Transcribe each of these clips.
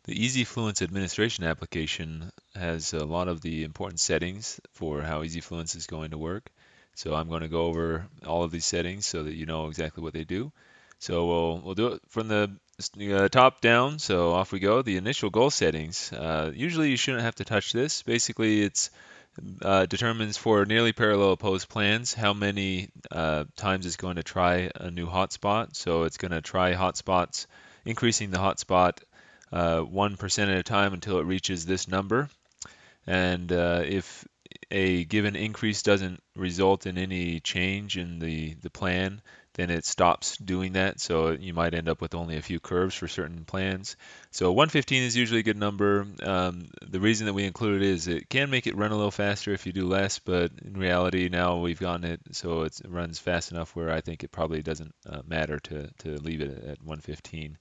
The EZFluence administration application has a lot of the important settings for how EZFluence is going to work. So I'm going to go over all of these settings so that you know exactly what they do. So we'll do it from the top down. So off we go. The initial goal settings. Usually you shouldn't have to touch this. Basically, it's determines for nearly parallel opposed plans how many times it's going to try a new hotspot. So it's going to try hotspots, increasing the hotspot 1% at a time until it reaches this number. And if a given increase doesn't result in any change in the plan, then it stops doing that. So you might end up with only a few curves for certain plans. So 115 is usually a good number. The reason that we include it is it can make it run a little faster if you do less, but in reality now we've gotten it so it runs fast enough where I think it probably doesn't matter to leave it at 115.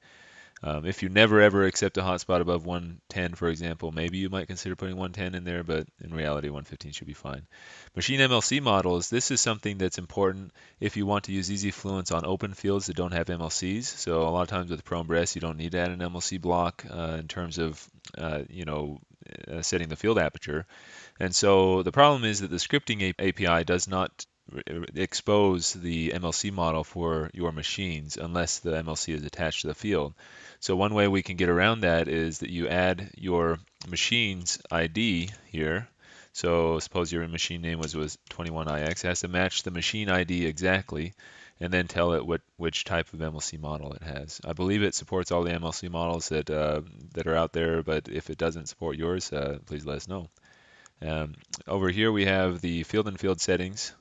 If you never ever accept a hotspot above 110, for example, maybe you might consider putting 110 in there, but in reality, 115 should be fine. Machine MLC models, this is something that's important if you want to use EZFluence on open fields that don't have MLCs. So a lot of times with Pro and Bress, you don't need to add an MLC block in terms of, setting the field aperture. And so the problem is that the scripting API does not expose the MLC model for your machines unless the MLC is attached to the field. So one way we can get around that is that you add your machine's ID here. So suppose your machine name was 21IX. It has to match the machine ID exactly, and then tell it which type of MLC model it has. I believe it supports all the MLC models that are out there, but if it doesn't support yours, please let us know. Um, Over here we have the field and field settings.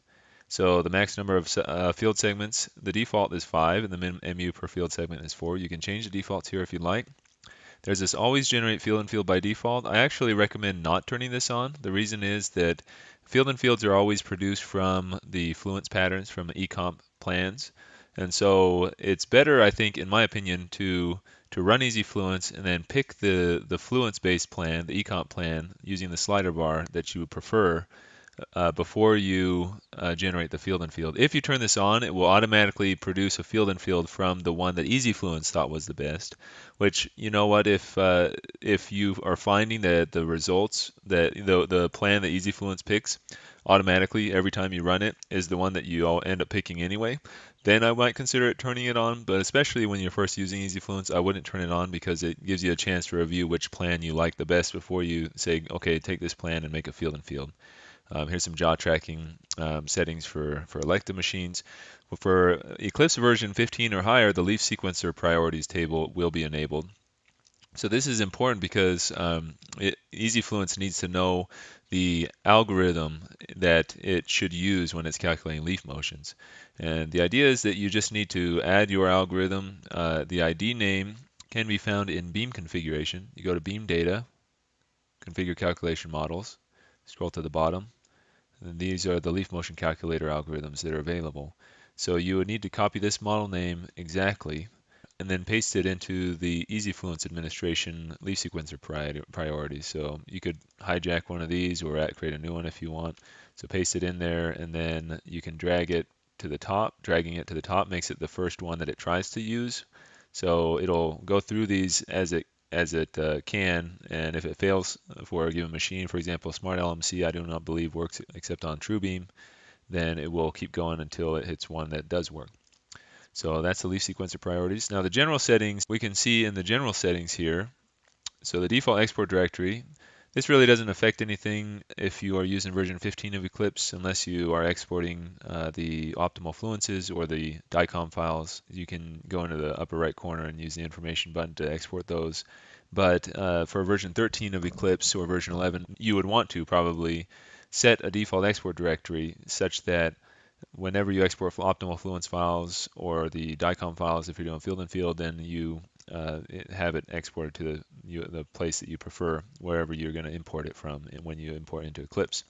So the max number of field segments, the default is 5, and the min MU per field segment is 4. You can change the defaults here if you'd like. There's this always generate field and field by default. I actually recommend not turning this on. The reason is that field and fields are always produced from the Fluence patterns from ecomp plans. And so it's better, I think, in my opinion, to run EZFluence and then pick the Fluence-based plan, the ecomp plan, using the slider bar that you would prefer before you generate the field and field. If you turn this on, it will automatically produce a field and field from the one that EZFluence thought was the best. Which, you know what, if you are finding that the results that the plan that EZFluence picks automatically every time you run it is the one that you all end up picking anyway, then I might consider it turning it on. But especially when you're first using EZFluence, I wouldn't turn it on because it gives you a chance to review which plan you like the best before you say, okay, take this plan and make a field and field. Here's some jaw tracking settings for elective machines. For Eclipse version 15 or higher, the leaf sequencer priorities table will be enabled. So this is important because EZFluence needs to know the algorithm that it should use when it's calculating leaf motions. And the idea is that you just need to add your algorithm. The ID name can be found in beam configuration. You go to beam data, configure calculation models, scroll to the bottom. And these are the leaf motion calculator algorithms that are available. So you would need to copy this model name exactly and then paste it into the EZFluence administration leaf sequencer priorities. So you could hijack one of these or create a new one if you want. So paste it in there and then you can drag it to the top. Dragging it to the top makes it the first one that it tries to use. So it'll go through these as it can, and if it fails for a given machine, for example, Smart LMC, I do not believe works except on TrueBeam, then it will keep going until it hits one that does work. So that's the leaf sequencer priorities. Now the general settings, we can see in the general settings here, so the default export directory, this really doesn't affect anything if you are using version 15 of Eclipse unless you are exporting the optimal fluences or the DICOM files. You can go into the upper right corner and use the information button to export those. But for version 13 of Eclipse or version 11, you would want to probably set a default export directory such that whenever you export optimal fluence files or the DICOM files, if you're doing field and field, then you have it exported to the place that you prefer, wherever you're going to import it from when you import into Eclipse.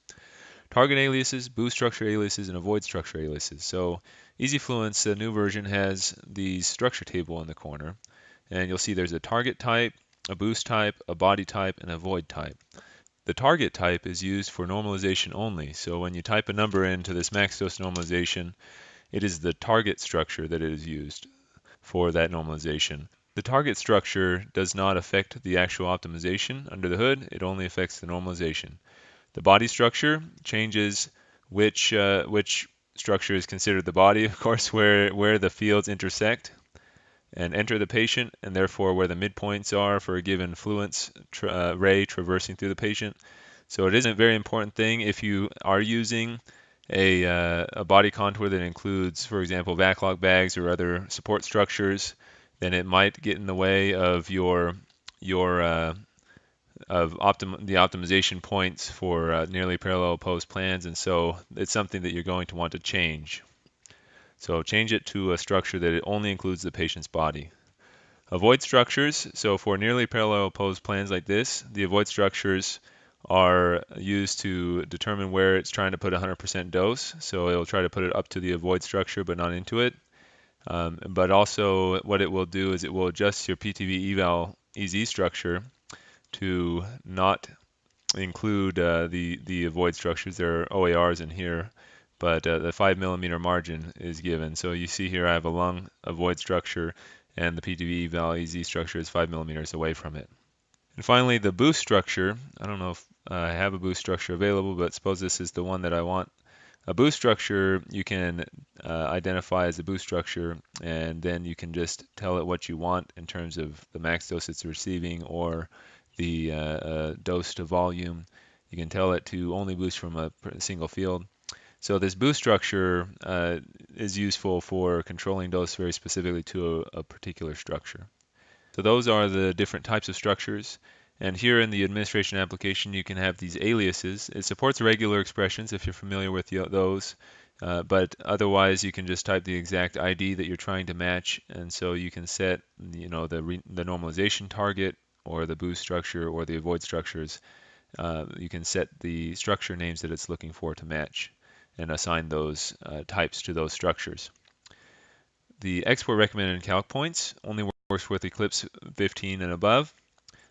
Target aliases, boost structure aliases, and avoid structure aliases. So EZFluence, the new version, has the structure table in the corner, and you'll see there's a target type, a boost type, a body type, and a void type. The target type is used for normalization only. So when you type a number into this max dose normalization, it is the target structure that is used for that normalization. The target structure does not affect the actual optimization under the hood, it only affects the normalization. The body structure changes which structure is considered the body, of course, where the fields intersect and enter the patient, and therefore where the midpoints are for a given fluence ray traversing through the patient. So it is a very important thing if you are using a body contour that includes, for example, backlog bags or other support structures, then it might get in the way of your the optimization points for nearly parallel opposed plans, and so it's something that you're going to want to change. So change it to a structure that it only includes the patient's body. Avoid structures. So for nearly parallel opposed plans like this, the avoid structures are used to determine where it's trying to put 100% dose. So it'll try to put it up to the avoid structure but not into it. But also what it will do is it will adjust your PTV eval EZ structure to not include the avoid structures. There are OARs in here, but the 5 mm margin is given. So you see here I have a lung avoid structure, and the PTV eval EZ structure is 5 mm away from it. And finally, the boost structure. I don't know if I have a boost structure available, but suppose this is the one that I want. A boost structure you can identify as a boost structure, and then you can just tell it what you want in terms of the max dose it's receiving or the dose to volume. You can tell it to only boost from a single field. So this boost structure is useful for controlling dose very specifically to a particular structure. So those are the different types of structures. And here in the administration application, you can have these aliases. It supports regular expressions if you're familiar with those, but otherwise you can just type the exact ID that you're trying to match, and so you can set, the normalization target or the boost structure or the avoid structures. You can set the structure names that it's looking for to match and assign those types to those structures. The export recommended calc points only works with Eclipse 15 and above.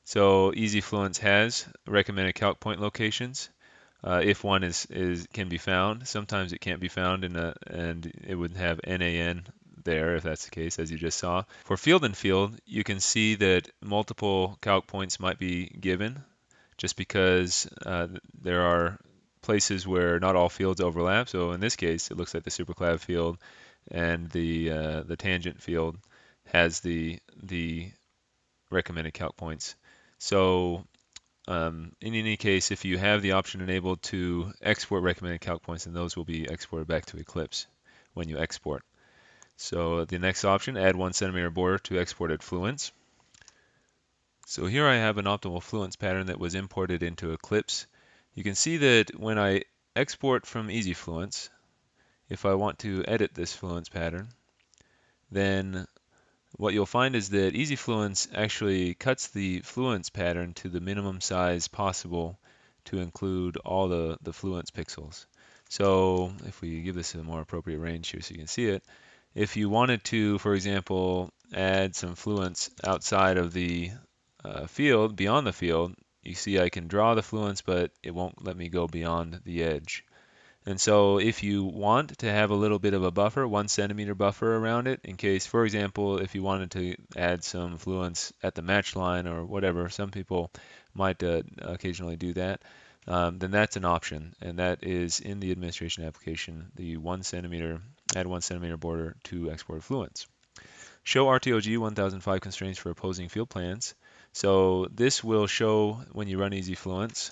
So EZFluence has recommended calc point locations if one can be found. Sometimes it can't be found and it would have NAN there if that's the case, as you just saw. For field and field, you can see that multiple calc points might be given just because there are places where not all fields overlap. So in this case, it looks like the superclav field and the tangent field has the recommended calc points. So in any case, if you have the option enabled to export recommended calc points, then those will be exported back to Eclipse when you export. So the next option, add 1 cm border to exported fluence. So here I have an optimal fluence pattern that was imported into Eclipse. You can see that when I export from EZFluence, if I want to edit this fluence pattern, then what you'll find is that EZFluence actually cuts the fluence pattern to the minimum size possible to include all the fluence pixels. So if we give this a more appropriate range here so you can see it, if you wanted to, for example, add some fluence outside of the field, beyond the field, you see I can draw the fluence, but it won't let me go beyond the edge. And so if you want to have a little bit of a buffer, 1 cm buffer around it, in case, for example, if you wanted to add some fluence at the match line or whatever, some people might occasionally do that, then that's an option. And that is in the administration application, the 1 cm, add 1 cm border to export fluence. Show RTOG 1005 constraints for opposing field plans. So this will show when you run EZFluence.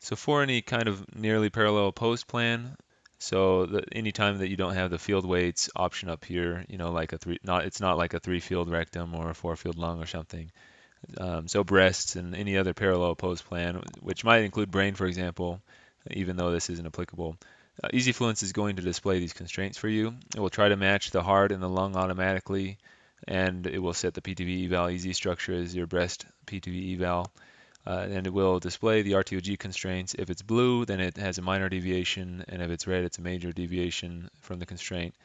So for any kind of nearly parallel opposed plan, so any time that you don't have the field weights option up here, like it's not like a 3-field rectum or a 4-field lung or something. So breasts and any other parallel opposed plan, which might include brain, for example, even though this isn't applicable. EZFluence is going to display these constraints for you. It will try to match the heart and the lung automatically, and it will set the PTV eval EZ structure as your breast PTV eval. And it will display the RTOG constraints. If it's blue, then it has a minor deviation, and if it's red, it's a major deviation from the constraint.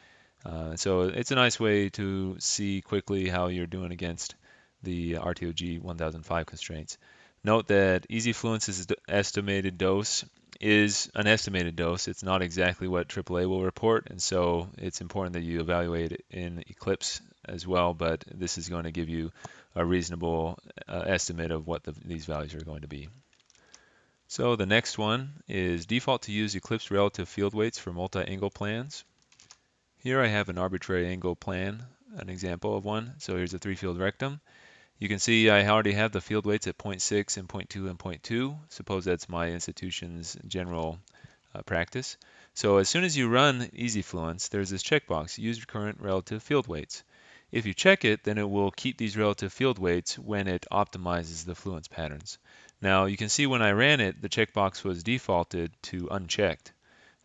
So it's a nice way to see quickly how you're doing against the RTOG 1005 constraints. Note that EZFluence's estimated dose is an estimated dose. It's not exactly what AAA will report, and so it's important that you evaluate it in Eclipse as well, but this is going to give you a reasonable estimate of what these values are going to be. So the next one is default to use eclipse relative field weights for multi-angle plans. Here I have an arbitrary angle plan, an example of one. So here's a 3-field rectum. You can see I already have the field weights at 0.6 and 0.2 and 0.2. Suppose that's my institution's general practice. So as soon as you run EZFluence, there's this checkbox, use current relative field weights. If you check it, then it will keep these relative field weights when it optimizes the fluence patterns. Now you can see when I ran it, the checkbox was defaulted to unchecked.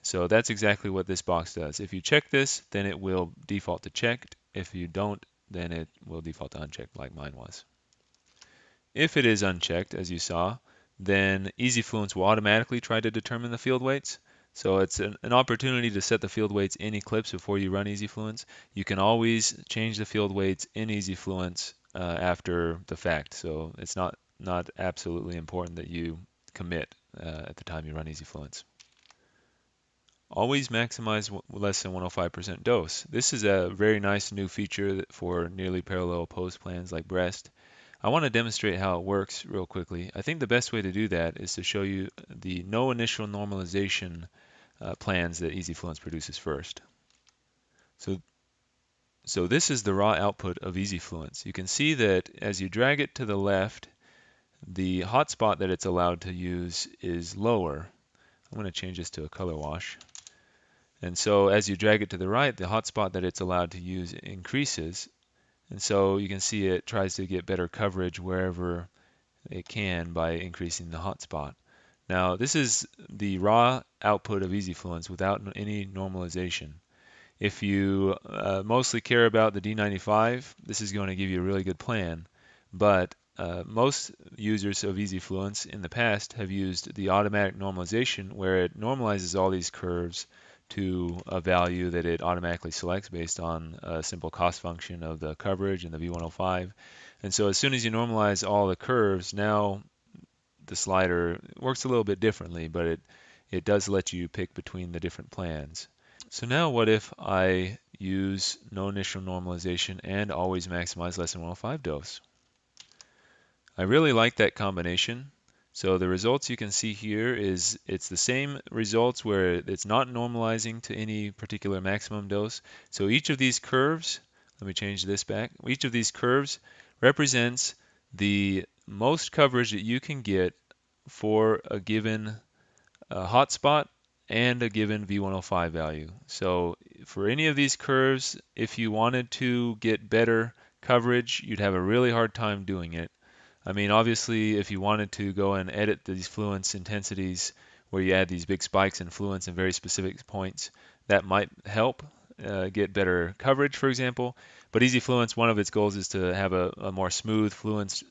So that's exactly what this box does. If you check this, then it will default to checked. If you don't, then it will default to unchecked like mine was. If it is unchecked, as you saw, then EZFluence will automatically try to determine the field weights. So it's an opportunity to set the field weights in Eclipse before you run EZFluence. You can always change the field weights in EZFluence after the fact. So it's not absolutely important that you commit at the time you run EZFluence. Always maximize less than 105% dose. This is a very nice new feature for nearly parallel opposed plans like breast. I want to demonstrate how it works real quickly. I think the best way to do that is to show you the no initial normalization plans that EZFluence produces first. So this is the raw output of EZFluence. You can see that as you drag it to the left, the hotspot that it's allowed to use is lower. I'm going to change this to a color wash. And so as you drag it to the right, the hotspot that it's allowed to use increases. And so you can see it tries to get better coverage wherever it can by increasing the hotspot. Now this is the raw output of EZFluence without any normalization. If you mostly care about the D95, this is going to give you a really good plan. But most users of EZFluence in the past have used the automatic normalization where it normalizes all these curves to a value that it automatically selects based on a simple cost function of the coverage and the V105. And so as soon as you normalize all the curves, now the slider works a little bit differently, but it does let you pick between the different plans. So now what if I use no initial normalization and always maximize less than 105 dose? I really like that combination. So the results you can see here is it's the same results where it's not normalizing to any particular maximum dose. So each of these curves, let me change this back, each of these curves represents the most coverage that you can get for a given hotspot and a given V105 value. So for any of these curves, if you wanted to get better coverage, you'd have a really hard time doing it. I mean, obviously, if you wanted to go and edit these fluence intensities where you add these big spikes in fluence in very specific points, that might help get better coverage, for example. But EZFluence, one of its goals is to have a more smooth fluence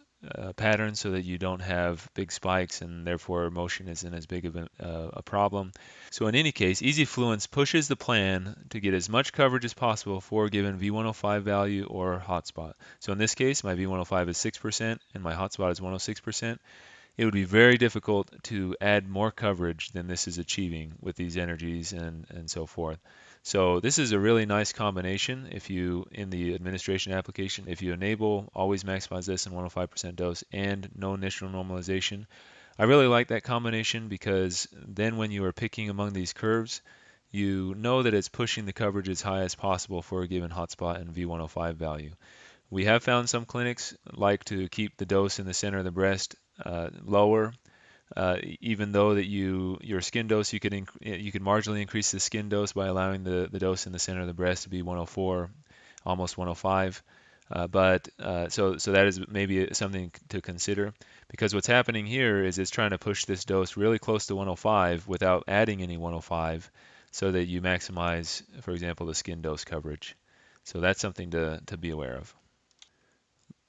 pattern so that you don't have big spikes and therefore motion isn't as big of a problem. So in any case, EZFluence pushes the plan to get as much coverage as possible for a given V105 value or hotspot. So in this case, my V105 is 6% and my hotspot is 106%. It would be very difficult to add more coverage than this is achieving with these energies and so forth. So this is a really nice combination. If you, in the administration application, if you enable always maximize this in 105% dose and no initial normalization, I really like that combination because then when you are picking among these curves, you know that it's pushing the coverage as high as possible for a given hotspot and V105 value. We have found some clinics like to keep the dose in the center of the breast lower, even though that your skin dose, you could marginally increase the skin dose by allowing the dose in the center of the breast to be 104, almost 105. So that is maybe something to consider, because what's happening here is it's trying to push this dose really close to 105 without adding any 105 so that you maximize, for example, the skin dose coverage. So that's something to be aware of.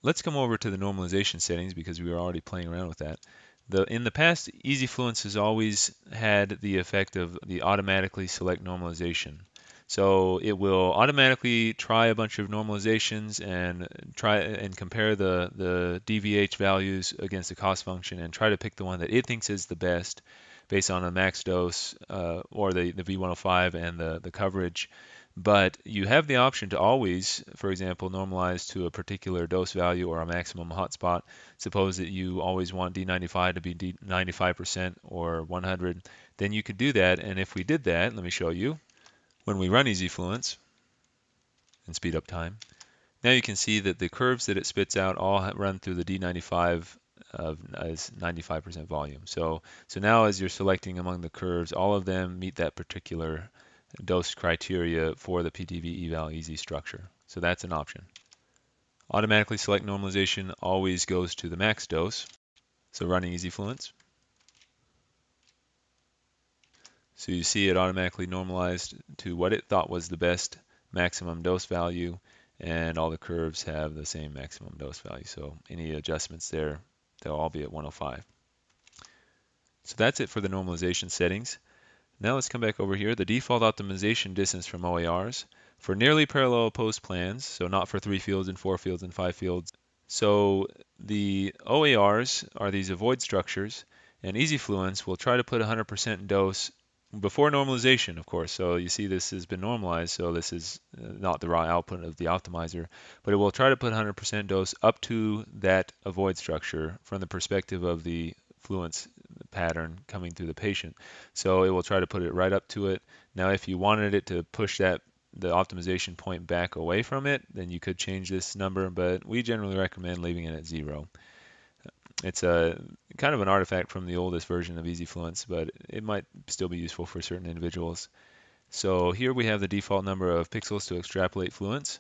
Let's come over to the normalization settings because we were already playing around with that. In the past, EZFluence has always had the effect of the automatically select normalization. So it will automatically try a bunch of normalizations and try and compare the DVH values against the cost function and try to pick the one that it thinks is the best based on a max dose or the V105 and the coverage. But you have the option to always, for example, normalize to a particular dose value or a maximum hotspot. Suppose that you always want D95 to be D95% or 100, then you could do that. And if we did that, let me show you. When we run EZFluence and speed up time, now you can see that the curves that it spits out all run through the D95 as 95% volume. So now as you're selecting among the curves, all of them meet that particular dose criteria for the PTV eval EZ structure. So that's an option. Automatically select normalization always goes to the max dose. So running EZFluence. So you see it automatically normalized to what it thought was the best maximum dose value, and all the curves have the same maximum dose value. So any adjustments there, they'll all be at 105. So that's it for the normalization settings. Now let's come back over here. The default optimization distance from OARs for nearly parallel opposed plans, so not for 3 fields and 4 fields and 5 fields. So the OARs are these avoid structures, and EZFluence will try to put 100% dose before normalization, of course. So you see this has been normalized, so this is not the raw output of the optimizer, but it will try to put 100% dose up to that avoid structure from the perspective of the fluence pattern coming through the patient. So it will try to put it right up to it. Now, if you wanted it to push the optimization point back away from it, then you could change this number, but we generally recommend leaving it at 0. It's a kind of an artifact from the oldest version of EZFluence, but it might still be useful for certain individuals. So here we have the default number of pixels to extrapolate fluence.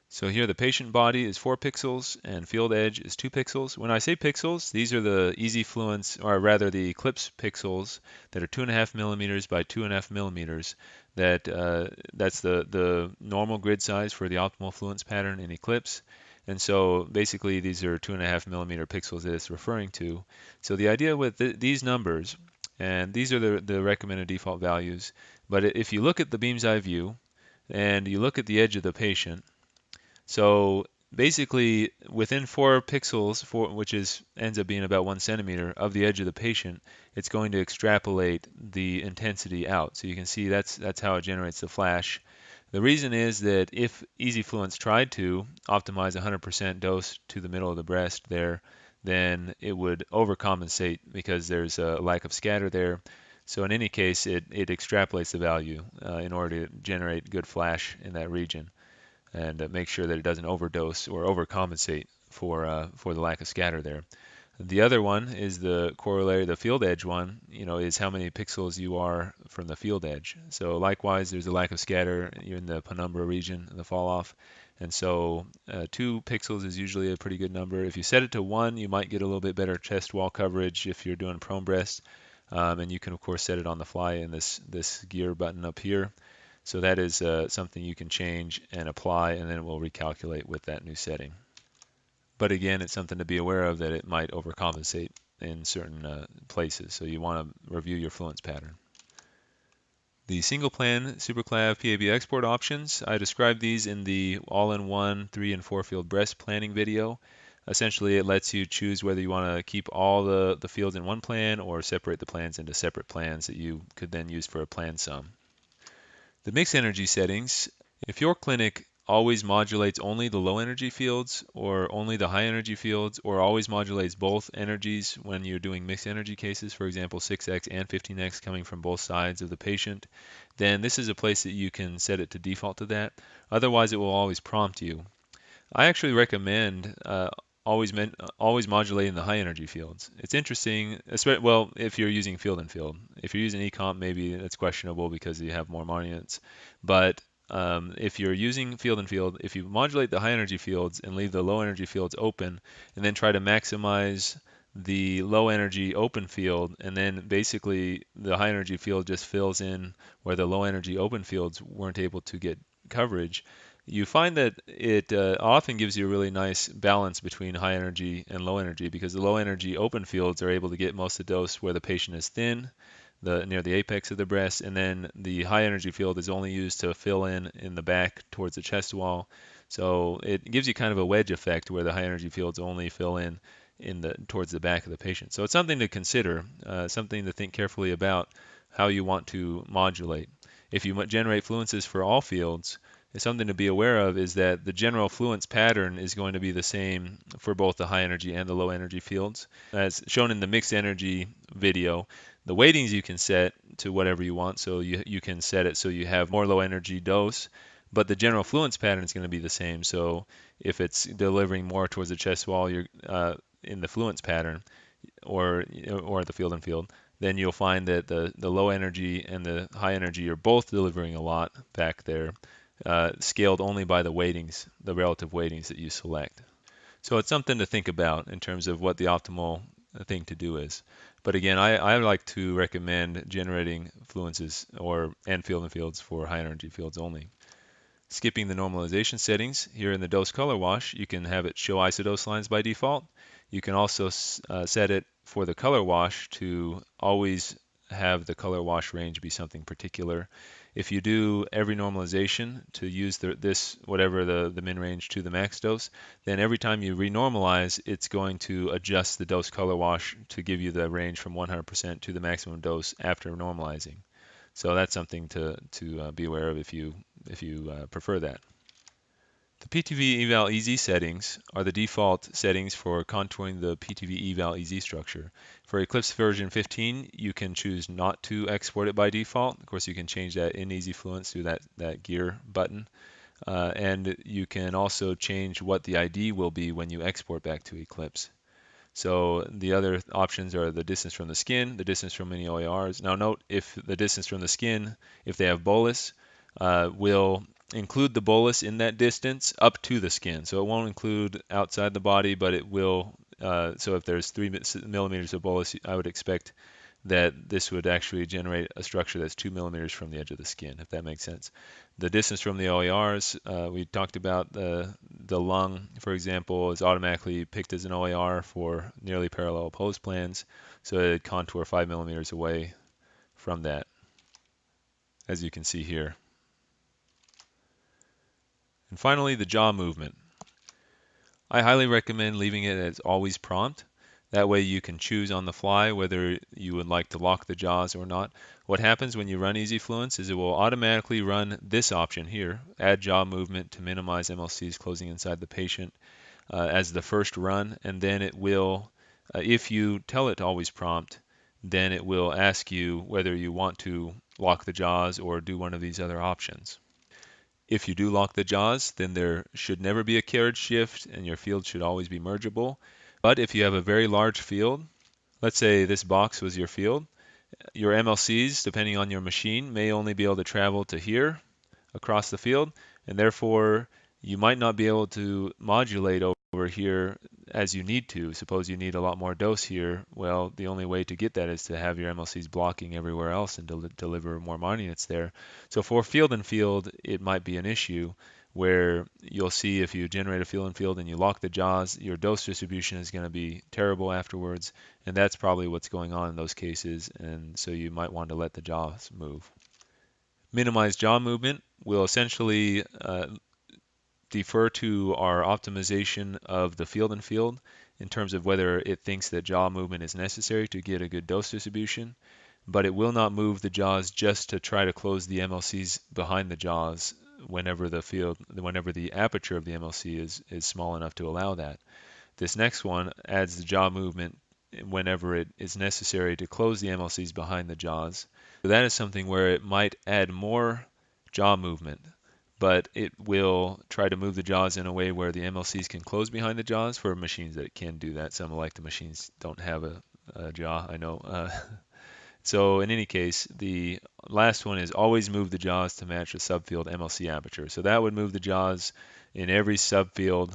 So here the patient body is 4 pixels and field edge is 2 pixels. When I say pixels, these are the EZFluence, or rather the Eclipse pixels that are 2.5 millimeters by 2.5 millimeters. That's the normal grid size for the optimal fluence pattern in Eclipse. And so basically these are 2.5 millimeter pixels that it's referring to. So the idea with these numbers, and these are the recommended default values, but if you look at the beam's eye view and you look at the edge of the patient, so basically, within 4 pixels, which ends up being about 1 centimeter of the edge of the patient, it's going to extrapolate the intensity out. So you can see that's how it generates the flash. The reason is that if EZFluence tried to optimize 100% dose to the middle of the breast there, then it would overcompensate because there's a lack of scatter there. So in any case, it extrapolates the value in order to generate good flash in that region, and make sure that it doesn't overdose or overcompensate for the lack of scatter there. The other one is the corollary, the field edge one, is how many pixels you are from the field edge. So likewise, there's a lack of scatter in the penumbra region, the fall off. And so 2 pixels is usually a pretty good number. If you set it to 1, you might get a little bit better chest wall coverage if you're doing prone breast. And you can, of course, set it on the fly in this gear button up here. So that is something you can change and apply, and then it will recalculate with that new setting. But again, it's something to be aware of that it might overcompensate in certain places. So you want to review your fluence pattern. The single plan SuperClav PAB export options, I described these in the all-in-one 3 and 4 field breast planning video. Essentially, it lets you choose whether you want to keep all the fields in one plan or separate the plans into separate plans that you could then use for a plan sum. The mix energy settings, if your clinic always modulates only the low energy fields or only the high energy fields, or always modulates both energies when you're doing mixed energy cases, for example 6x and 15x coming from both sides of the patient, then this is a place that you can set it to default to that. Otherwise it will always prompt you. I actually recommend always modulating the high energy fields. It's interesting, well, if you're using field and field. If you're using ecomp, maybe it's questionable because you have more monuments. But if you're using field and field, if you modulate the high energy fields and leave the low energy fields open, and then try to maximize the low energy open field, and then basically the high energy field just fills in where the low energy open fields weren't able to get coverage, you find that it often gives you a really nice balance between high energy and low energy, because the low energy open fields are able to get most of the dose where the patient is thin, near the apex of the breast, and then the high energy field is only used to fill in the back towards the chest wall. So it gives you kind of a wedge effect where the high energy fields only fill in towards the back of the patient. So it's something to consider, something to think carefully about how you want to modulate. if you generate fluences for all fields, something to be aware of is that the general fluence pattern is going to be the same for both the high energy and the low energy fields. As shown in the mixed energy video, the weightings you can set to whatever you want. So you can set it so you have more low energy dose, but the general fluence pattern is going to be the same. So if it's delivering more towards the chest wall, you're in the fluence pattern, or the field and field, then you'll find that the low energy and the high energy are both delivering a lot back there, scaled only by the weightings, the relative weightings that you select. So it's something to think about in terms of what the optimal thing to do is. But again, I like to recommend generating fluences and field and fields for high energy fields only. Skipping the normalization settings, here in the dose color wash, you can have it show isodose lines by default. You can also set it for the color wash to always have the color wash range be something particular. If you do every normalization to use whatever the min range to the max dose, then every time you renormalize, it's going to adjust the dose color wash to give you the range from 100% to the maximum dose after normalizing. So that's something to be aware of if you prefer that. The PTV eval EZ settings are the default settings for contouring the PTV eval EZ structure. For Eclipse version 15, you can choose not to export it by default. Of course, you can change that in EZFluence through that gear button. And you can also change what the ID will be when you export back to Eclipse. So the other options are the distance from the skin, the distance from any OARs. Now note, if the distance from the skin, if they have bolus, will include the bolus in that distance up to the skin. So it won't include outside the body, but it will. So if there's 3 millimeters of bolus, I would expect that this would actually generate a structure that's 2 millimeters from the edge of the skin, if that makes sense. The distance from the OARs, we talked about the lung, for example, is automatically picked as an OAR for nearly parallel opposed plans, so it contour 5 millimeters away from that, as you can see here. And finally, the jaw movement. I highly recommend leaving it as always prompt. That way you can choose on the fly whether you would like to lock the jaws or not. What happens when you run EZFluence is it will automatically run this option here, add jaw movement to minimize MLCs closing inside the patient, as the first run, and then it will, if you tell it to always prompt, then it will ask you whether you want to lock the jaws or do one of these other options. If you do lock the jaws, then there should never be a carriage shift and your field should always be mergeable. But if you have a very large field, let's say this box was your field, your MLCs, depending on your machine, may only be able to travel to here across the field, and therefore you might not be able to modulate over here as you need to. Suppose you need a lot more dose here. Well, the only way to get that is to have your MLCs blocking everywhere else and deliver more monunits there. So for field and field, it might be an issue where you'll see if you generate a field and field and you lock the jaws, your dose distribution is going to be terrible afterwards, and that's probably what's going on in those cases, and so you might want to let the jaws move. Minimize jaw movement will essentially defer to our optimization of the field and field in terms of whether it thinks that jaw movement is necessary to get a good dose distribution, but it will not move the jaws just to try to close the MLCs behind the jaws whenever the aperture of the MLC is small enough to allow that. This next one adds the jaw movement whenever it is necessary to close the MLCs behind the jaws. So that is something where it might add more jaw movement, but it will try to move the jaws in a way where the MLCs can close behind the jaws for machines that can do that. Some electric machines don't have a jaw, I know. So in any case, the last one is always move the jaws to match the subfield MLC aperture. So that would move the jaws in every subfield,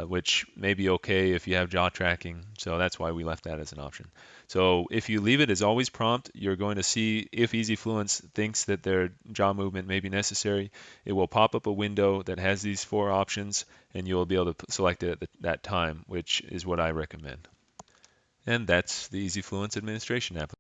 which may be okay if you have jaw tracking. So that's why we left that as an option. So if you leave it as always prompt, you're going to see if EZFluence thinks that their jaw movement may be necessary. It will pop up a window that has these 4 options, and you'll be able to select it at that time, which is what I recommend. And that's the EZFluence administration application.